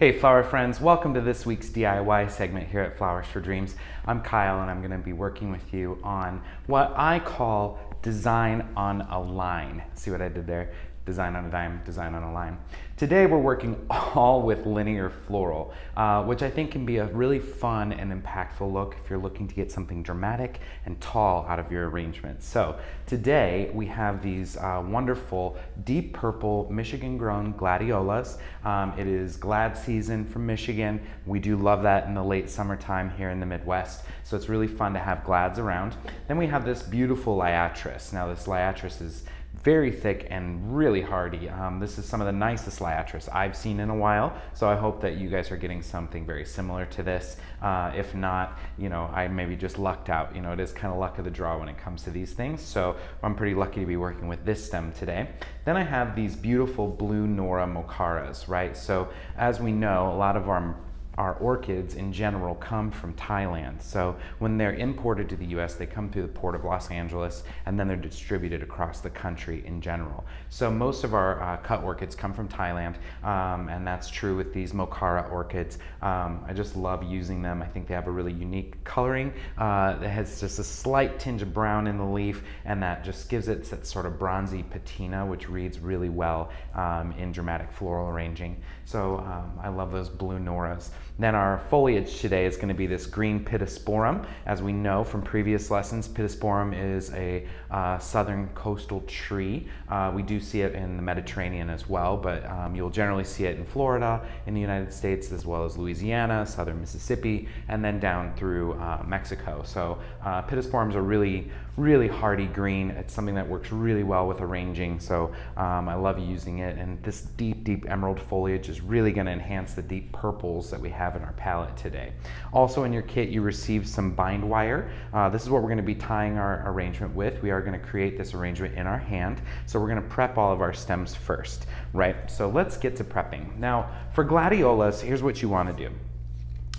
Hey flower friends, welcome to this week's DIY segment here at Flowers for Dreams. I'm Kyle and I'm going to be working with you on what I call design on a line. See what I did there? Design on a dime, design on a line. Today we're working all with linear floral, which I think can be a really fun and impactful look if you're looking to get something dramatic and tall out of your arrangement. So today we have these wonderful deep purple Michigan grown Gladiolas. It is glad season from Michigan. We do love that in the late summertime here in the Midwest. So it's really fun to have glads around. Then we have this beautiful Liatris. Now this Liatris is very thick and really hardy. This is some of the nicest Liatris I've seen in a while, so I hope that you guys are getting something very similar to this. If not, I maybe just lucked out. It is kind of luck of the draw when it comes to these things, so I'm pretty lucky to be working with this stem today. Then I have these beautiful blue Nora Mokaras, right? So as we know, a lot of our orchids in general come from Thailand. So when they're imported to the US, they come through the port of Los Angeles and then they're distributed across the country in general. So most of our cut orchids come from Thailand, and that's true with these Mokara orchids. I just love using them. I think they have a really unique coloring that has just a slight tinge of brown in the leaf, and that just gives it that sort of bronzy patina, which reads really well in dramatic floral arranging. So I love those blue Noras. Then our foliage today is going to be this green Pittosporum. As we know from previous lessons, Pittosporum is a southern coastal tree. We do see it in the Mediterranean as well, but you'll generally see it in Florida, in the United States, as well as Louisiana, southern Mississippi, and then down through Mexico. So Pittosporums are really hardy green. It's something that works really well with arranging, so I love using it. And this deep emerald foliage is really going to enhance the deep purples that we have in our palette today. Also in your kit you receive some bind wire. This is what we're going to be tying our arrangement with. We are going to create this arrangement in our hand, so we're going to prep all of our stems first, right? So let's get to prepping. Now for gladiolas, here's what you want to do.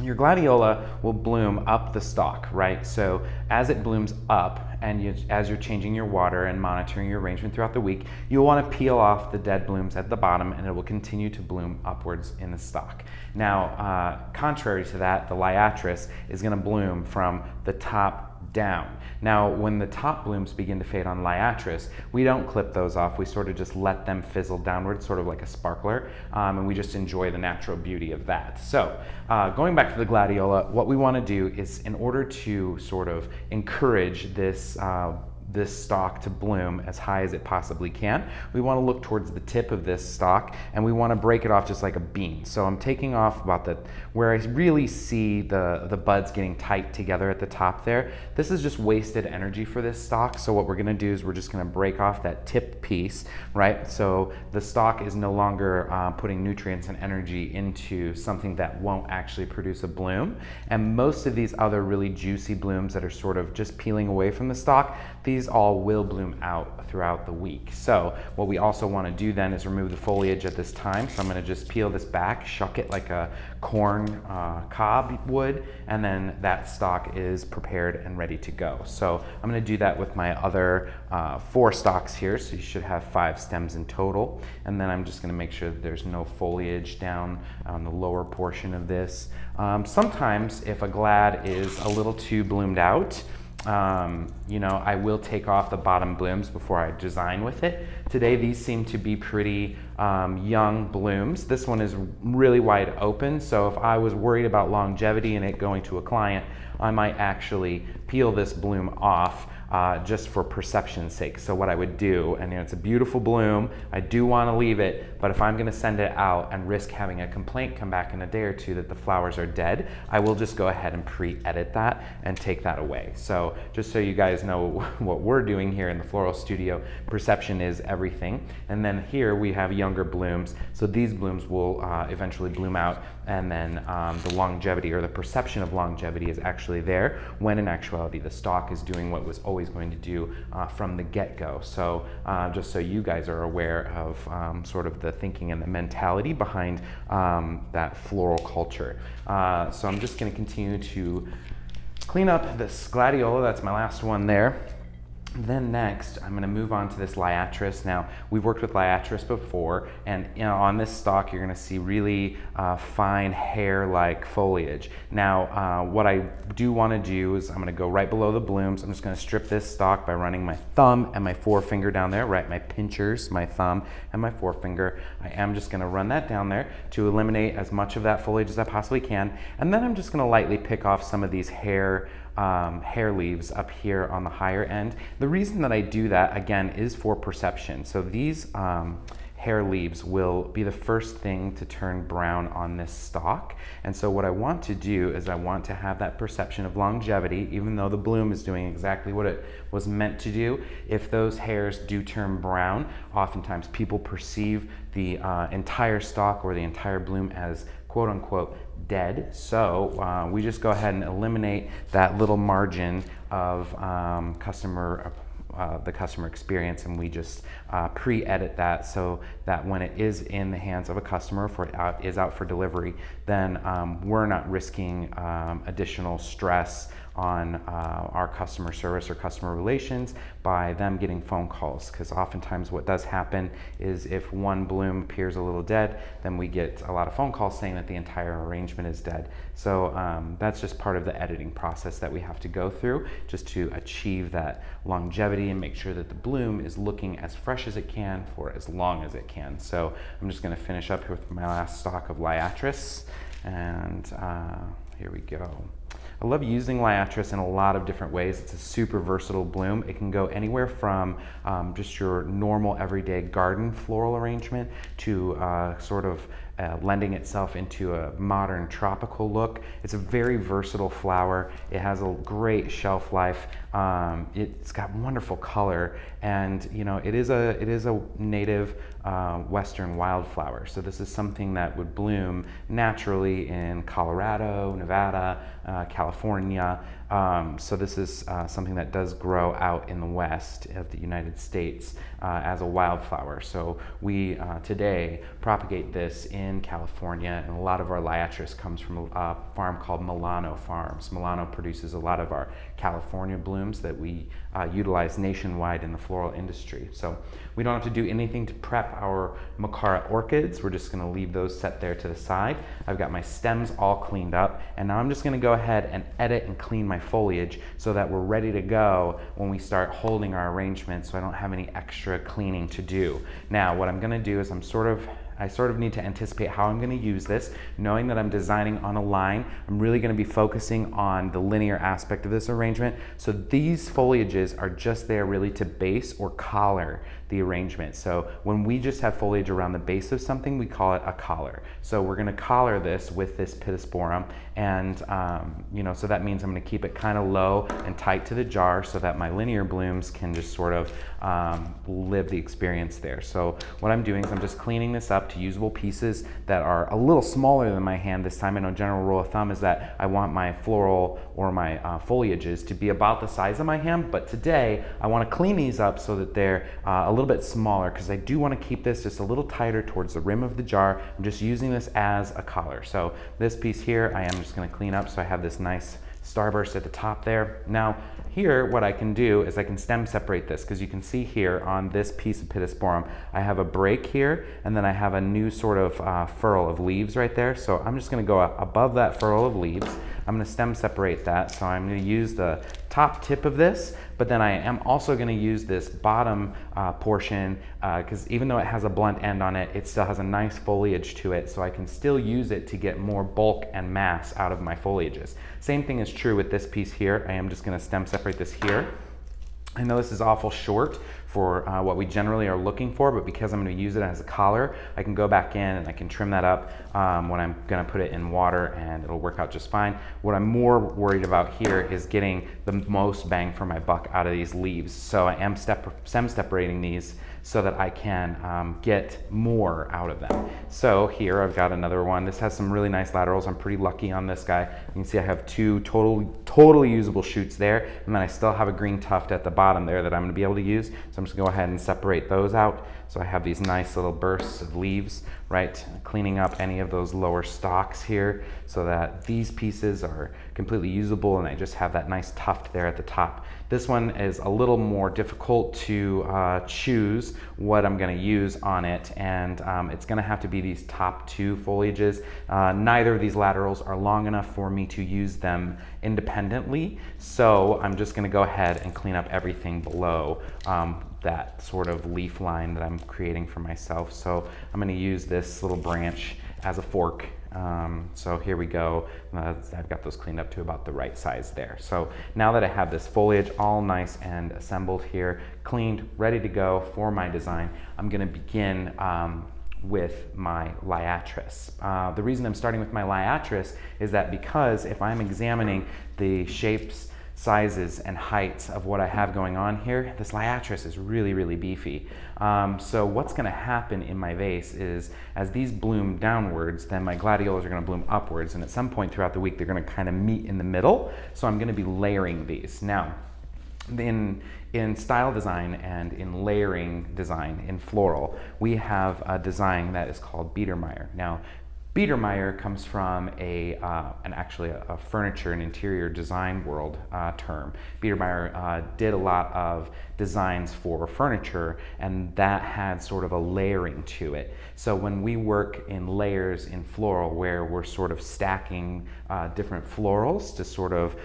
Your gladiola will bloom up the stalk, right? So as it blooms up, and as you're changing your water and monitoring your arrangement throughout the week, you'll want to peel off the dead blooms at the bottom, and it will continue to bloom upwards in the stalk. Now, contrary to that, the Liatris is going to bloom from the top down. Now, when the top blooms begin to fade on Liatris, we don't clip those off. We sort of just let them fizzle downward, sort of like a sparkler, and we just enjoy the natural beauty of that. So, going back to the gladiola, what we want to do is, in order to sort of encourage this stalk to bloom as high as it possibly can, we want to look towards the tip of this stalk, and we want to break it off just like a bean. So I'm taking off about where I really see the buds getting tight together at the top there. This is just wasted energy for this stalk, so what we're going to do is we're just going to break off that tip piece, right? So the stalk is no longer putting nutrients and energy into something that won't actually produce a bloom. And most of these other really juicy blooms that are sort of just peeling away from the stalk, these all will bloom out throughout the week. So what we also want to do then is remove the foliage at this time. So I'm going to just peel this back, shuck it like a corn cob would, and then that stalk is prepared and ready to go. So I'm going to do that with my other 4 stalks here. So you should have 5 stems in total. And then I'm just going to make sure that there's no foliage down on the lower portion of this. Sometimes if a glad is a little too bloomed out, I will take off the bottom blooms before I design with it. Today these seem to be pretty young blooms. This one is really wide open, so if I was worried about longevity and it going to a client, I might actually peel this bloom off just for perception's sake. So what I would do, and it's a beautiful bloom, I do want to leave it, but if I'm going to send it out and risk having a complaint come back in a day or two that the flowers are dead, I will just go ahead and pre-edit that and take that away. So just so you guys know what we're doing here in the floral studio, perception is everything. And then here we have younger blooms, so these blooms will eventually bloom out, and then the longevity, or the perception of longevity, is actually there, when in actuality the stalk is doing what was always going to do from the get-go. So just so you guys are aware of sort of the thinking and the mentality behind that floral culture. So I'm just going to continue to clean up this gladiola. That's my last one there. Then next, I'm going to move on to this Liatris. Now, we've worked with Liatris before, and on this stalk, you're going to see really fine hair-like foliage. Now, what I do want to do is I'm going to go right below the blooms. I'm just going to strip this stalk by running my thumb and my forefinger down there, right? My pinchers, my thumb and my forefinger. I am just going to run that down there to eliminate as much of that foliage as I possibly can. And then I'm just going to lightly pick off some of these hair leaves up here on the higher end. The reason that I do that, again, is for perception. So these hair leaves will be the first thing to turn brown on this stalk. And so what I want to do is I want to have that perception of longevity, even though the bloom is doing exactly what it was meant to do. If those hairs do turn brown, oftentimes people perceive the entire stalk or the entire bloom as quote unquote dead. So we just go ahead and eliminate that little margin of the customer experience, and we just pre-edit that so that when it is in the hands of a customer, for it is out for delivery, then we're not risking additional stress on our customer service or customer relations by them getting phone calls, because oftentimes what does happen is if one bloom appears a little dead, then we get a lot of phone calls saying that the entire arrangement is dead. So that's just part of the editing process that we have to go through just to achieve that longevity and make sure that the bloom is looking as fresh as it can for as long as it can. So I'm just going to finish up here with my last stalk of Liatris, and here we go. I love using Liatris in a lot of different ways. It's a super versatile bloom. It can go anywhere from just your normal everyday garden floral arrangement to sort of lending itself into a modern tropical look. It's a very versatile flower. It has a great shelf life. It's got wonderful color, and you know, it is a native Western wildflower. So this is something that would bloom naturally in Colorado, Nevada, California. So this is something that does grow out in the west of the United States as a wildflower. So we today propagate this in California, and a lot of our Liatris comes from a farm called Milano Farms. Milano produces a lot of our California blooms that we utilize nationwide in the floral industry. So we don't have to do anything to prep our Mokara orchids. We're just going to leave those set there to the side. I've got my stems all cleaned up, and now I'm just going to go ahead and edit and clean my foliage so that we're ready to go when we start holding our arrangement, so I don't have any extra cleaning to do. Now what I'm going to do is I sort of need to anticipate how I'm going to use this. Knowing that I'm designing on a line, I'm really going to be focusing on the linear aspect of this arrangement. So these foliages are just there really to base or collar the arrangement. So when we just have foliage around the base of something, we call it a collar. So we're going to collar this with this Pittosporum, and you know, so that means I'm going to keep it kind of low and tight to the jar so that my linear blooms can just sort of live the experience there. So what I'm doing is I'm just cleaning this up to usable pieces that are a little smaller than my hand this time. I know general rule of thumb is that I want my floral or my foliages to be about the size of my hand, but today I want to clean these up so that they're a little bit smaller, because I do want to keep this just a little tighter towards the rim of the jar. I'm just using this as a collar. So this piece here I am just going to clean up so I have this nice starburst at the top there. Now here what I can do is I can stem separate this, because you can see here on this piece of Pittosporum I have a break here, and then I have a new sort of furl of leaves right there. So I'm just going to go above that furl of leaves. I'm going to stem separate that, so I'm going to use the top tip of this, but then I am also going to use this bottom portion, because even though it has a blunt end on it, it still has a nice foliage to it, so I can still use it to get more bulk and mass out of my foliages. Same thing is true with this piece here. I am just going to stem separate this here. I know this is awful short for what we generally are looking for, but because I'm going to use it as a collar, I can go back in and I can trim that up when I'm going to put it in water, and it'll work out just fine. What I'm more worried about here is getting the most bang for my buck out of these leaves. So I am stem separating these so that I can get more out of them. So here I've got another one. This has some really nice laterals. I'm pretty lucky on this guy. You can see I have two totally usable shoots there, and then I still have a green tuft at the bottom there that I'm going to be able to use. So I'm just going to go ahead and separate those out. So I have these nice little bursts of leaves, right? Cleaning up any of those lower stalks here so that these pieces are completely usable and I just have that nice tuft there at the top. This one is a little more difficult to choose what I'm going to use on it, and it's going to have to be these top two foliages. Neither of these laterals are long enough for me to use them independently, so I'm just going to go ahead and clean up everything below that sort of leaf line that I'm creating for myself. So I'm going to use this little branch as a fork. So here we go. I've got those cleaned up to about the right size there. So now that I have this foliage all nice and assembled here, cleaned, ready to go for my design, I'm going to begin with my Liatris. The reason I'm starting with my Liatris is that because if I'm examining the shapes, sizes, and heights of what I have going on here, this Liatris is really, really beefy. So what's going to happen in my vase is as these bloom downwards, then my Gladiolas are going to bloom upwards, and at some point throughout the week they're going to kind of meet in the middle. So I'm going to be layering these. Now, in style design and in layering design in floral, we have a design that is called Biedermeier. Now, Biedermeier comes from actually a furniture and interior design world term. Biedermeier did a lot of designs for furniture, and that had sort of a layering to it. So when we work in layers in floral, where we're sort of stacking different florals to sort of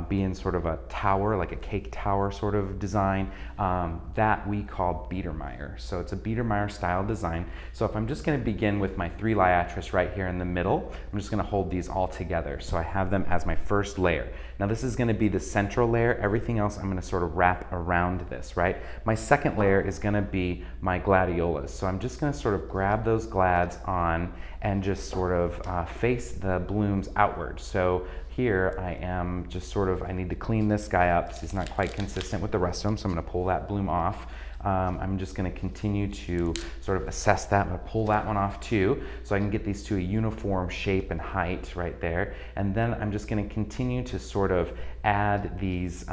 be in sort of a tower, like a cake tower sort of design, that we call Biedermeier. So it's a Biedermeier style design. So if I'm just going to begin with my 3 Liatris right here in the middle, I'm just going to hold these all together. So I have them as my first layer. Now this is going to be the central layer. Everything else I'm going to sort of wrap around this, right? My second layer is going to be my Gladiolas. So I'm just going to sort of grab those glads on and just sort of face the blooms outward. So here I am just sort of, I need to clean this guy up because he's not quite consistent with the rest of them. So I'm going to pull that bloom off. I'm just going to continue to sort of assess that. I'm going to pull that one off too, so I can get these to a uniform shape and height right there. And then I'm just going to continue to sort of add these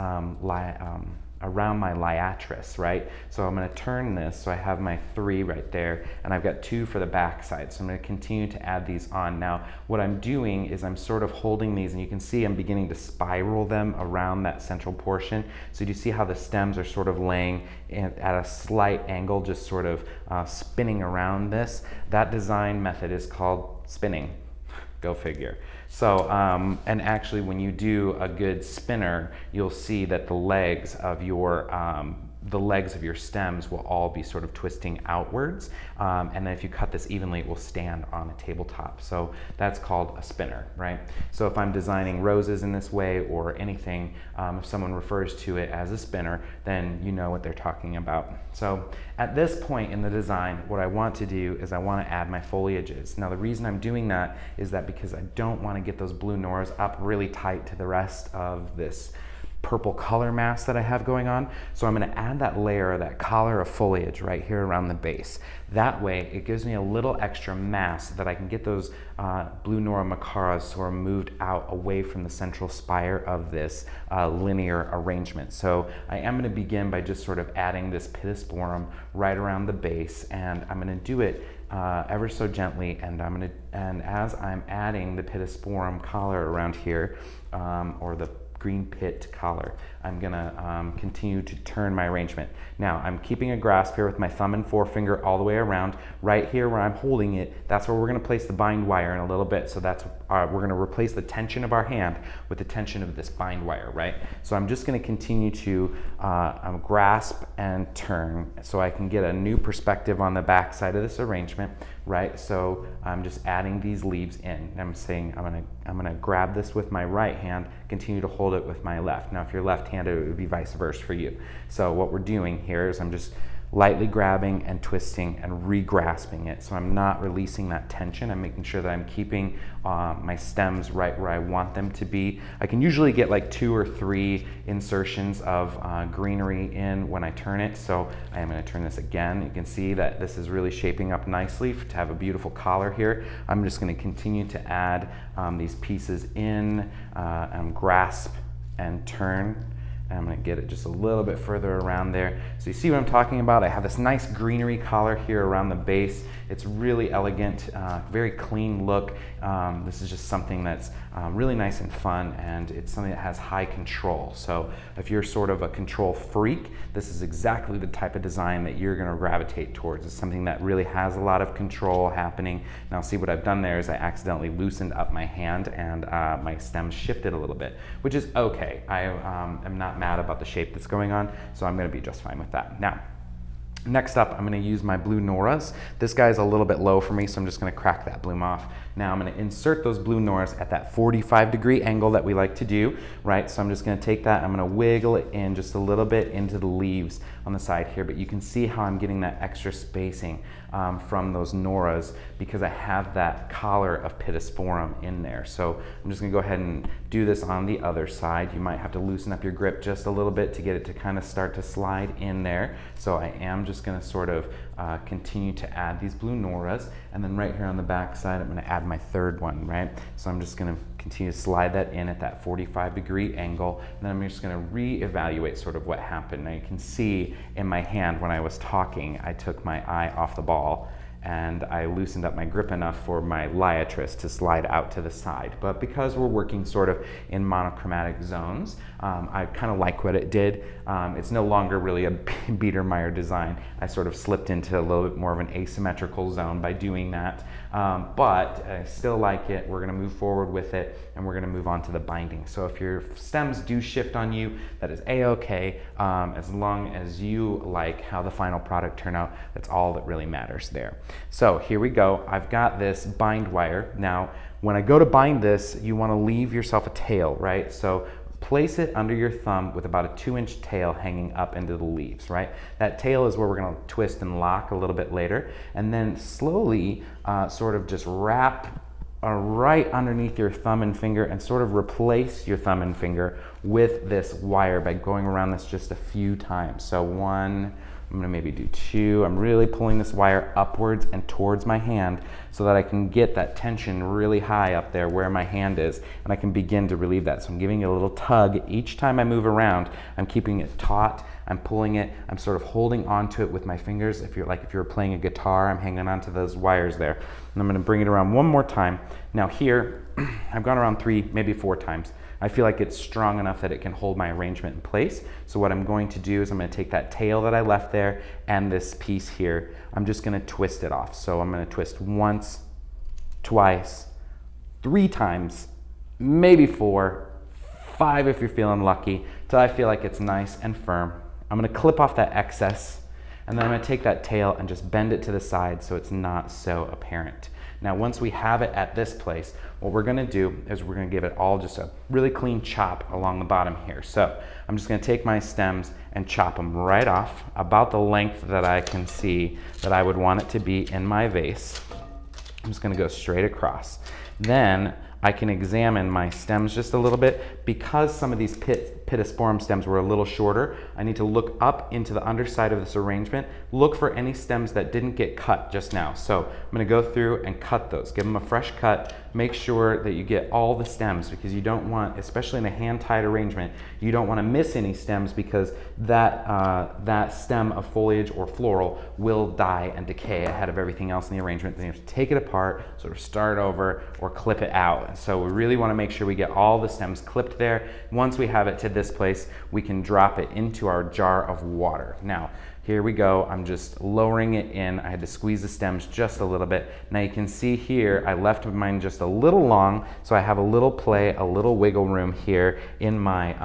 around my Liatris, right? So I'm going to turn this, so I have my 3 right there, and I've got 2 for the back side. So I'm going to continue to add these on. Now, what I'm doing is I'm sort of holding these, and you can see I'm beginning to spiral them around that central portion. So do you see how the stems are sort of laying at a slight angle, just sort of spinning around this? That design method is called spinning. Go figure. So, and actually when you do a good spinner, you'll see that the legs of your stems will all be sort of twisting outwards. And then if you cut this evenly, it will stand on a tabletop. So that's called a spinner, right? So if I'm designing roses in this way or anything, if someone refers to it as a spinner, then you know what they're talking about. So at this point in the design, what I want to do is I want to add my foliages. Now the reason I'm doing that is that because I don't want to get those blue noras up really tight to the rest of this purple color mass that I have going on. So I'm going to add that layer, that collar of foliage right here around the base. That way it gives me a little extra mass that I can get those blue Nora Mokaras sort of moved out away from the central spire of this linear arrangement. So I am going to begin by just sort of adding this Pittosporum right around the base, and I'm going to do it ever so gently, and as I'm adding the Pittosporum collar around here, or the green pit collar, I'm gonna continue to turn my arrangement. Now I'm keeping a grasp here with my thumb and forefinger all the way around. Right here where I'm holding it, that's where we're gonna place the bind wire in a little bit. So that's we're gonna replace the tension of our hand with the tension of this bind wire, right? So I'm just gonna continue to grasp and turn so I can get a new perspective on the back side of this arrangement, right? So I'm just adding these leaves in. I'm saying I'm gonna grab this with my right hand, continue to hold it with my left. Now if you're left-handed, it would be vice versa for you. So what we're doing here is I'm just lightly grabbing and twisting and re-grasping it. So I'm not releasing that tension. I'm making sure that I'm keeping my stems right where I want them to be. I can usually get like 2 or 3 insertions of greenery in when I turn it. So I am going to turn this again. You can see that this is really shaping up nicely to have a beautiful collar here. I'm just going to continue to add these pieces in, grasp and turn. And I'm gonna get it just a little bit further around there. So you see what I'm talking about? I have this nice greenery collar here around the base. It's really elegant, very clean look. This is just something that's really nice and fun, and it's something that has high control. So if you're sort of a control freak, this is exactly the type of design that you're gonna gravitate towards. It's something that really has a lot of control happening. Now see what I've done there is I accidentally loosened up my hand and my stem shifted a little bit, which is okay. I am not mad about the shape that's going on, so I'm gonna be just fine with that. Now, next up, I'm gonna use my blue Noras. This guy's a little bit low for me, so I'm just gonna crack that bloom off. Now I'm gonna insert those blue Noras at that 45-degree angle that we like to do, right? So I'm just gonna take that, I'm gonna wiggle it in just a little bit into the leaves on the side here, but you can see how I'm getting that extra spacing from those Noras because I have that collar of Pittosporum in there. So I'm just gonna go ahead and do this on the other side. You might have to loosen up your grip just a little bit to get it to kind of start to slide in there. So I am just gonna sort of continue to add these blue Noras, and then right here on the back side, I'm gonna add my third one, right? So I'm just gonna continue to slide that in at that 45-degree angle, and then I'm just gonna reevaluate sort of what happened. Now you can see in my hand when I was talking, I took my eye off the ball and I loosened up my grip enough for my Liatris to slide out to the side. But because we're working sort of in monochromatic zones, I kind of like what it did. It's no longer really a Biedermeier design. I sort of slipped into a little bit more of an asymmetrical zone by doing that. But I still like it. We're gonna move forward with it, and we're gonna move on to the binding. So if your stems do shift on you, that is a-okay, as long as you like how the final product turned out. That's all that really matters there. So here we go. I've got this bind wire. Now, when I go to bind this, you wanna leave yourself a tail, right? So place it under your thumb with about a 2-inch tail hanging up into the leaves, right? That tail is where we're gonna twist and lock a little bit later, and then slowly sort of just wrap right underneath your thumb and finger and sort of replace your thumb and finger with this wire by going around this just a few times. So 1, I'm gonna maybe do 2. I'm really pulling this wire upwards and towards my hand so that I can get that tension really high up there where my hand is, and I can begin to relieve that. So I'm giving it a little tug each time I move around. I'm keeping it taut, I'm pulling it, I'm sort of holding onto it with my fingers. If you were playing a guitar, I'm hanging onto those wires there. And I'm gonna bring it around one more time. Now here, I've gone around 3, maybe 4 times. I feel like it's strong enough that it can hold my arrangement in place. So what I'm going to do is I'm gonna take that tail that I left there and this piece here, I'm just gonna twist it off. So I'm gonna twist once, twice, 3 times, maybe 4, 5 if you're feeling lucky, till I feel like it's nice and firm. I'm gonna clip off that excess, and then I'm gonna take that tail and just bend it to the side so it's not so apparent. Now, once we have it at this place, what we're gonna do is we're gonna give it all just a really clean chop along the bottom here. So I'm just gonna take my stems and chop them right off about the length that I can see that I would want it to be in my vase. I'm just gonna go straight across. Then I can examine my stems just a little bit. Because some of these Pittosporum stems were a little shorter, I need to look up into the underside of this arrangement, look for any stems that didn't get cut just now. So I'm gonna go through and cut those, give them a fresh cut, make sure that you get all the stems, because you don't want, especially in a hand-tied arrangement, you don't wanna miss any stems, because that stem of foliage or floral will die and decay ahead of everything else in the arrangement. Then you have to take it apart, sort of start over, or clip it out. So we really wanna make sure we get all the stems clipped there. Once we have it to this place, we can drop it into our jar of water. Now, here we go. I'm just lowering it in. I had to squeeze the stems just a little bit. Now you can see here, I left mine just a little long, so I have a little play, a little wiggle room here in my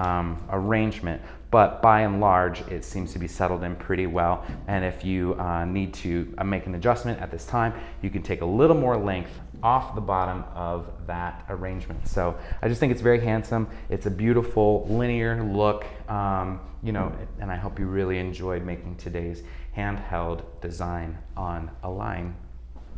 arrangement. But by and large, it seems to be settled in pretty well. And if you need to make an adjustment at this time, you can take a little more length off the bottom of that arrangement. So I just think it's very handsome. It's a beautiful linear look, you know, and I hope you really enjoyed making today's handheld design on a line.